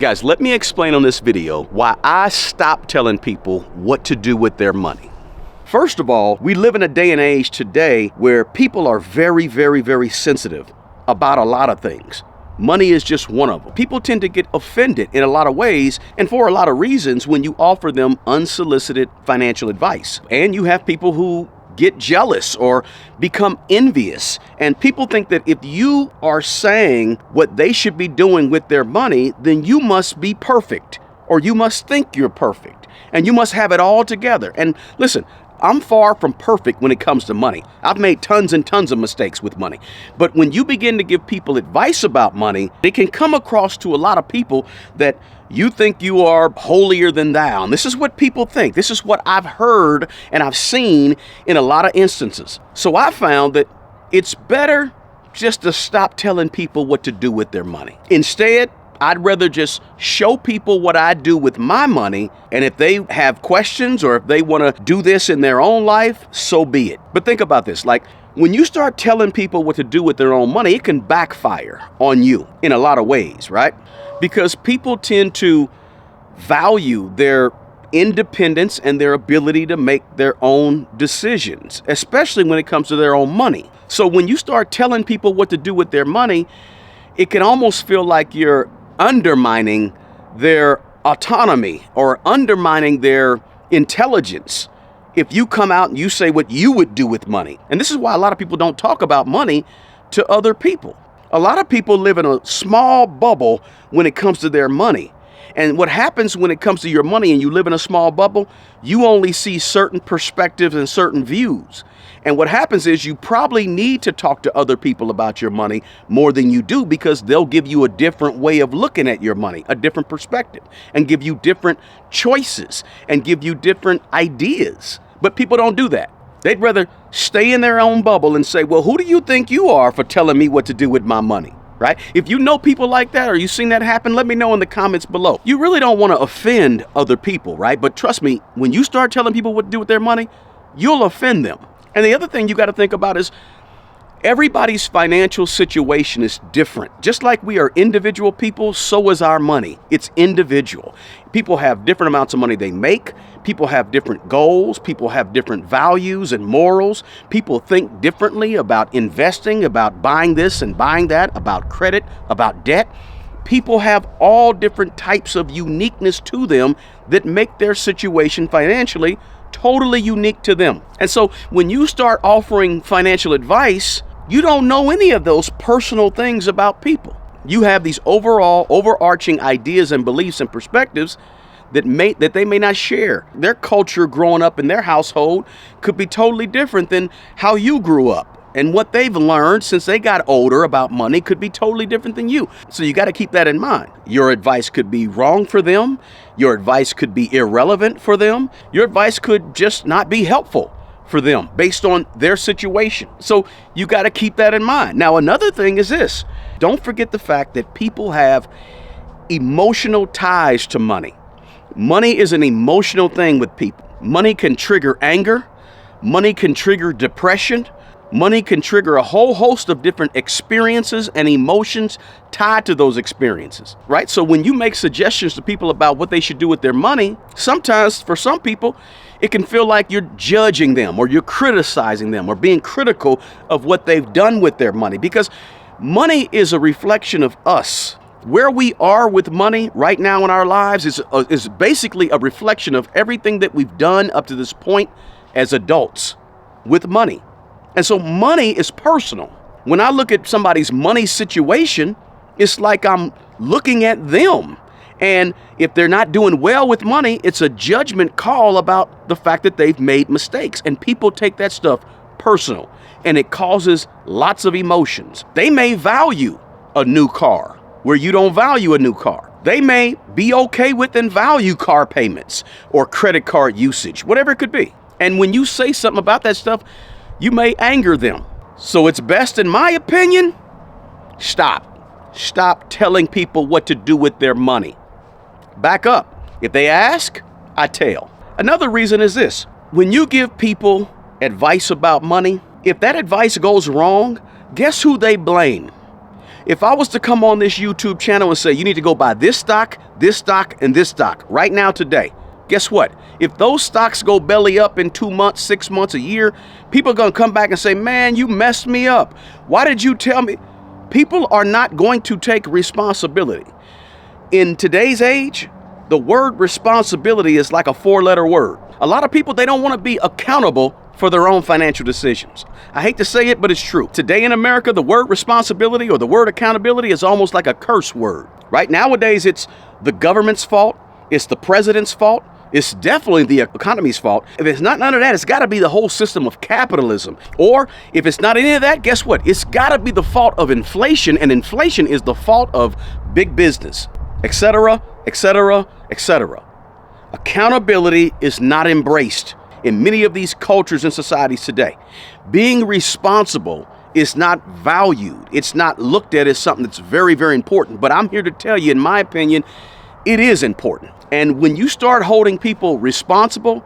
Guys, let me explain on this video why I stopped telling people what to do with their money. First of all, we live in a day and age today where people are very sensitive about a lot of things. Money is just one of them. People tend to get offended in a lot of ways and for a lot of reasons when you offer them unsolicited financial advice. And you have people who get jealous or become envious. And people think that if you are saying what they should be doing with their money, then you must be perfect, or you must think you're perfect, and you must have it all together. And listen, I'm far from perfect when it comes to money. I've made tons and tons of mistakes with money. But when you begin to give people advice about money, it can come across to a lot of people that you think you are holier than thou. And this is what people think. This is what I've heard and I've seen in a lot of instances. So I found that it's better just to stop telling people what to do with their money. Instead, I'd rather just show people what I do with my money, and if they have questions or if they want to do this in their own life, so be it. But think about this, like when you start telling people what to do with their own money, it can backfire on you in a lot of ways, right? Because people tend to value their independence and their ability to make their own decisions, especially when it comes to their own money. So when you start telling people what to do with their money, it can almost feel like you're undermining their autonomy or undermining their intelligence if you come out and you say what you would do with money. And this is why a lot of people don't talk about money to other people. A lot of people live in a small bubble when it comes to their money. And what happens when it comes to your money and you live in a small bubble, you only see certain perspectives and certain views. And what happens is you probably need to talk to other people about your money more than you do, because they'll give you a different way of looking at your money, a different perspective, and give you different choices and give you different ideas. But people don't do that. They'd rather stay in their own bubble and say, well, who do you think you are for telling me what to do with my money? Right? If you know people like that or you've seen that happen, let me know in the comments below. You really don't want to offend other people, right? But trust me, when you start telling people what to do with their money, you'll offend them. And the other thing you got to think about is everybody's financial situation is different. Just like we are individual people, so is our money. It's individual. People have different amounts of money they make. People have different goals. People have different values and morals. People think differently about investing, about buying this and buying that, about credit, about debt. People have all different types of uniqueness to them that make their situation financially totally unique to them. And so when you start offering financial advice, you don't know any of those personal things about people. You have these overarching ideas and beliefs and perspectives that they may not share. Their culture growing up in their household could be totally different than how you grew up. And what they've learned since they got older about money could be totally different than you. So you got to keep that in mind. Your advice could be wrong for them. Your advice could be irrelevant for them. Your advice could just not be helpful for them based on their situation. So you got to keep that in mind. Now, another thing is this. Don't forget the fact that people have emotional ties to money. Money is an emotional thing with people. Money can trigger anger. Money can trigger depression. Money can trigger a whole host of different experiences and emotions tied to those experiences, right? So when you make suggestions to people about what they should do with their money, sometimes for some people, it can feel like you're judging them or you're criticizing them or being critical of what they've done with their money, because money is a reflection of us. Where we are with money right now in our lives is basically a reflection of everything that we've done up to this point as adults with money. And so money is personal. When I look at somebody's money situation, it's like I'm looking at them. And if they're not doing well with money, it's a judgment call about the fact that they've made mistakes. And people take that stuff personal, and it causes lots of emotions. They may value a new car where you don't value a new car. They may be okay with and value car payments or credit card usage, whatever it could be. And when you say something about that stuff, you may anger them. So it's best, in my opinion, stop. Stop telling people what to do with their money. Back up. If they ask, I tell. Another reason is this. When you give people advice about money, if that advice goes wrong, guess who they blame? If I was to come on this YouTube channel and say, you need to go buy this stock, and this stock right now today, guess what? If those stocks go belly up in 2 months, 6 months, a year, people are going to come back and say, man, you messed me up. Why did you tell me? People are not going to take responsibility. In today's age, the word responsibility is like a 4-letter word. A lot of people, they don't want to be accountable for their own financial decisions. I hate to say it, but it's true. Today in America, the word responsibility or the word accountability is almost like a curse word. Right nowadays, it's the government's fault. It's the president's fault. It's definitely the economy's fault. If it's not none of that, it's got to be the whole system of capitalism. Or if it's not any of that, guess what? It's got to be the fault of inflation, and inflation is the fault of big business, etc., etc., etc. Accountability is not embraced in many of these cultures and societies today. Being responsible is not valued. It's not looked at as something that's very, very important. But I'm here to tell you, in my opinion, it is important. And when you start holding people responsible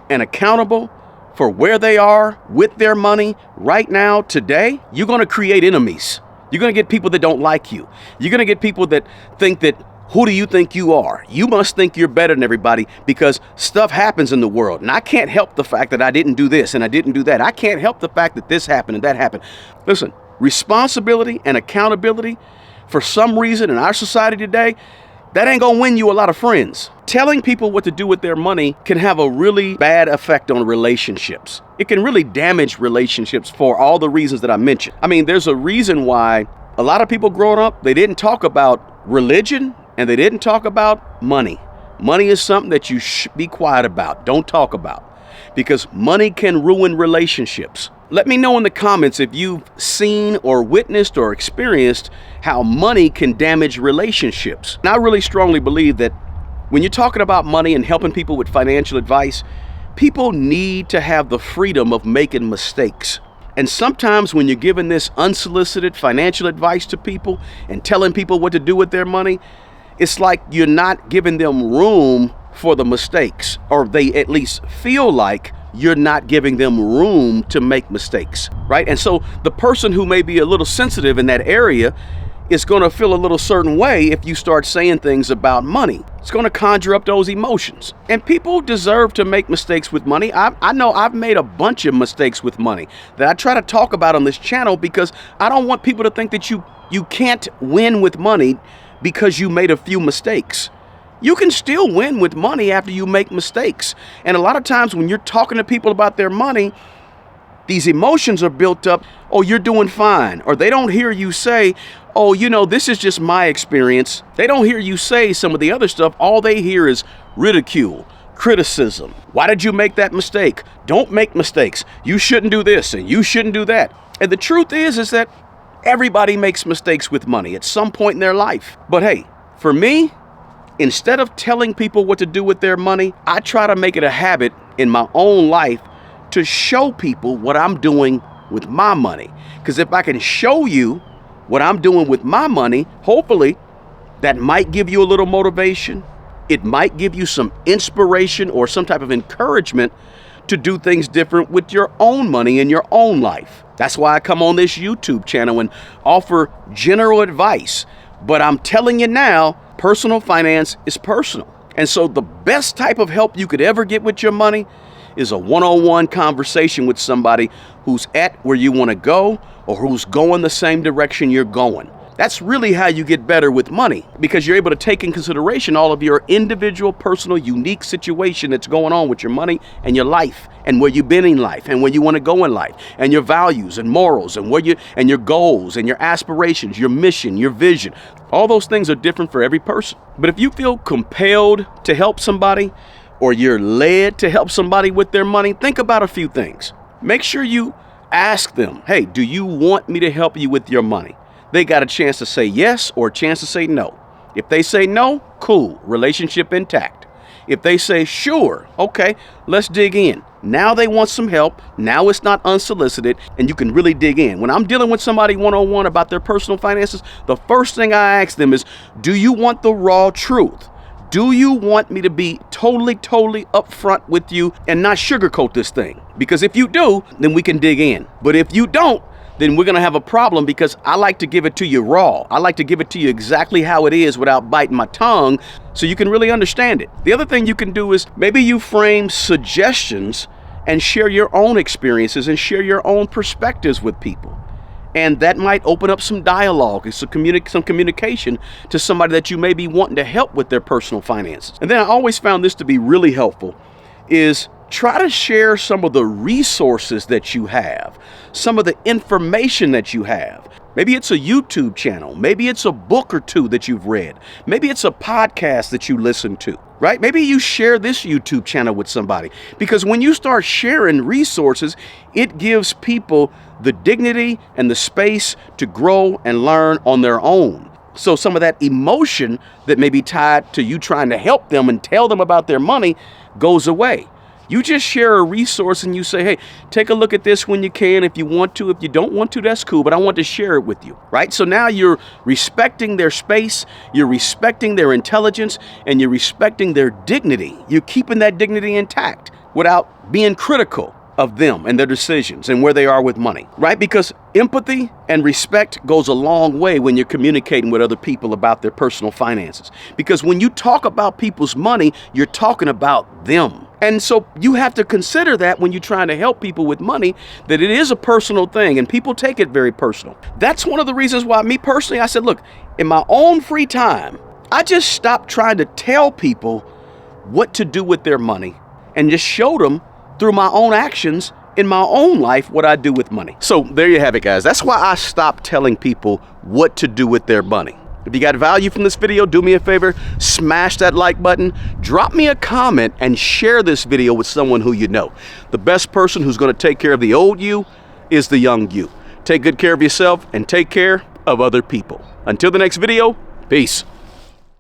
and accountable for where they are with their money right now, today, you're going to create enemies. You're going to get people that don't like you. You're going to get people that think that, who do you think you are? You must think you're better than everybody because stuff happens in the world. And I can't help the fact that I didn't do this and I didn't do that. I can't help the fact that this happened and that happened. Listen, responsibility and accountability, for some reason in our society today, that ain't gonna win you a lot of friends. Telling people what to do with their money can have a really bad effect on relationships. It can really damage relationships for all the reasons that I mentioned. I mean, there's a reason why a lot of people growing up, they didn't talk about religion and they didn't talk about money. Money is something that you should be quiet about. Don't talk about, because money can ruin relationships. Let me know in the comments if you've seen or witnessed or experienced how money can damage relationships. And I really strongly believe that when you're talking about money and helping people with financial advice, people need to have the freedom of making mistakes. And sometimes when you're giving this unsolicited financial advice to people and telling people what to do with their money, it's like you're not giving them room for the mistakes, or they at least feel like you're not giving them room to make mistakes, right? And so the person who may be a little sensitive in that area is going to feel a little certain way if you start saying things about money. It's going to conjure up those emotions. And people deserve to make mistakes with money. I know I've made a bunch of mistakes with money that I try to talk about on this channel, because I don't want people to think that you can't win with money because you made a few mistakes. You can still win with money after you make mistakes. And a lot of times when you're talking to people about their money, these emotions are built up. Oh, you're doing fine. Or they don't hear you say, oh, you know, this is just my experience. They don't hear you say some of the other stuff. All they hear is ridicule, criticism. Why did you make that mistake? Don't make mistakes. You shouldn't do this and you shouldn't do that. And the truth is that everybody makes mistakes with money at some point in their life. But hey, for me, instead of telling people what to do with their money, I try to make it a habit in my own life to show people what I'm doing with my money. Because if I can show you what I'm doing with my money, hopefully that might give you a little motivation. It might give you some inspiration or some type of encouragement to do things different with your own money in your own life. That's why I come on this YouTube channel and offer general advice. But I'm telling you now, personal finance is personal. And so the best type of help you could ever get with your money is a one-on-one conversation with somebody who's at where you want to go or who's going the same direction you're going. That's really how you get better with money, because you're able to take in consideration all of your individual, personal, unique situation that's going on with your money and your life and where you've been in life and where you want to go in life and your values and morals and and your goals and your aspirations, your mission, your vision. All those things are different for every person. But if you feel compelled to help somebody or you're led to help somebody with their money, think about a few things. Make sure you ask them, hey, do you want me to help you with your money? They got a chance to say yes or a chance to say no. If they say no, cool, relationship intact. If they say sure, okay, let's dig in. Now they want some help. Now it's not unsolicited and you can really dig in. When I'm dealing with somebody one-on-one about their personal finances, the first thing I ask them is, do you want the raw truth? Do you want me to be totally upfront with you and not sugarcoat this thing? Because if you do, then we can dig in. But if you don't, then we're going to have a problem, because I like to give it to you raw. I like to give it to you exactly how it is without biting my tongue, so you can really understand it. The other thing you can do is maybe you frame suggestions and share your own experiences and share your own perspectives with people. And that might open up some dialogue, some communication to somebody that you may be wanting to help with their personal finances. And then I always found this to be really helpful, is try to share some of the resources that you have, some of the information that you have. Maybe it's a YouTube channel. Maybe it's a book or two that you've read. Maybe it's a podcast that you listen to, right? Maybe you share this YouTube channel with somebody, because when you start sharing resources, it gives people the dignity and the space to grow and learn on their own. So some of that emotion that may be tied to you trying to help them and tell them about their money goes away. You just share a resource and you say, hey, take a look at this when you can, if you want to. If you don't want to, that's cool, but I want to share it with you, right? So now you're respecting their space, you're respecting their intelligence, and you're respecting their dignity. You're keeping that dignity intact without being critical of them and their decisions and where they are with money, right? Because empathy and respect goes a long way when you're communicating with other people about their personal finances. Because when you talk about people's money, you're talking about them. And so you have to consider that when you're trying to help people with money, that it is a personal thing and people take it very personal. That's one of the reasons why me personally, I said, look, in my own free time, I just stopped trying to tell people what to do with their money and just showed them through my own actions in my own life what I do with money. So there you have it, guys. That's why I stopped telling people what to do with their money. If you got value from this video, do me a favor, smash that like button, drop me a comment, and share this video with someone who you know. The best person who's going to take care of the old you is the young you. Take good care of yourself and take care of other people. Until the next video, peace.